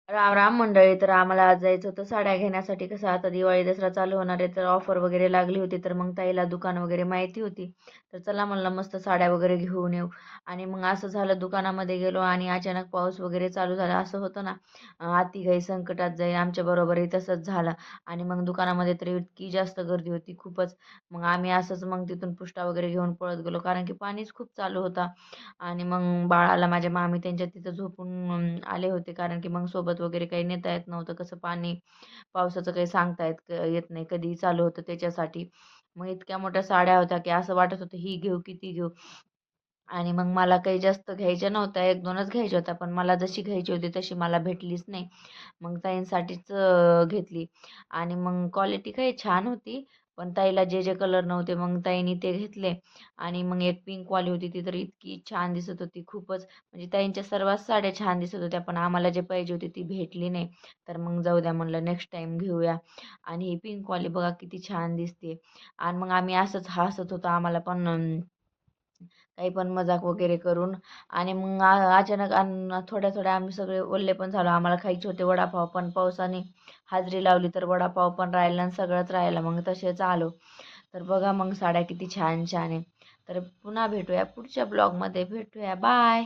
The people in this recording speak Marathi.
राम राम मंडळी. तर आम्हाला आज जायचं होतं साड्या घेण्यासाठी. कसं आता दिवाळी दसरा चालू होणार आहे, तर ऑफर वगैरे लागली होती. तर मग ताईला दुकान वगैरे माहिती होती. तर चला म्हणलं मस्त साड्या वगैरे घेऊन येऊ. आणि मग असं झालं, दुकानामध्ये गेलो आणि अचानक पाऊस वगैरे चालू झाला. असं होतं ना, हाती घाई संकटात जाईल, आमच्या बरोबरही तसंच झालं. आणि मग दुकानामध्ये तर इतकी जास्त गर्दी होती खूपच. मग आम्ही असंच मग तिथून पुष्टा वगैरे घेऊन पळत गेलो, कारण की पाणीच खूप चालू होता. आणि मग बाळाला माझ्या मामी त्यांच्या तिथं झोपून आले होते, कारण की मग सोबत वगैरे काही नेता येत नव्हतं. कसं पाणी पावसाचं काही सांगता येत नाही कधी चालू होतं त्याच्यासाठी. मग इतक्या मोठ्या साड्या होत्या की असं वाटत होतं ही घेऊ की ती घेऊ. आणि मग मला काही जास्त घ्यायच्या नव्हत्या, 1-2च घ्यायच्या होत्या. पण मला जशी घ्यायची होती तशी मला भेटलीच नाही. मग ताईंसाठीच घेतली. आणि मग क्वालिटी काही छान होती. पण ताईला जे जे कलर नव्हते मग ताईंनी ते घेतले. आणि मग एक पिंकवाली होती, ती तर इतकी छान दिसत होती खूपच. म्हणजे ताईंच्या सर्वच साड्या छान दिसत होत्या, पण आम्हाला जे पाहिजे होती ती भेटली नाही. तर मग जाऊ द्या म्हणलं, नेक्स्ट टाईम घेऊया. आणि ही पिंकवाली बघा किती छान दिसते. आणि मग आम्ही असंच हसत होतो, आम्हाला पण काही पण मजाक वगैरे करून. आणि मग अचानक थोड्या थोड्या आम्ही सगळे ओल्ले पण झालो. आम्हाला खायचे होते वडापाव, पण पावसाने हाजरी लावली तर वडापाव पण राहिला आणि सगळंच राहिलं. मग तसेच आलो. तर बघा मग साड्या किती छान छान आहे. तर पुन्हा भेटूया पुढच्या ब्लॉगमध्ये, भेटूया. बाय.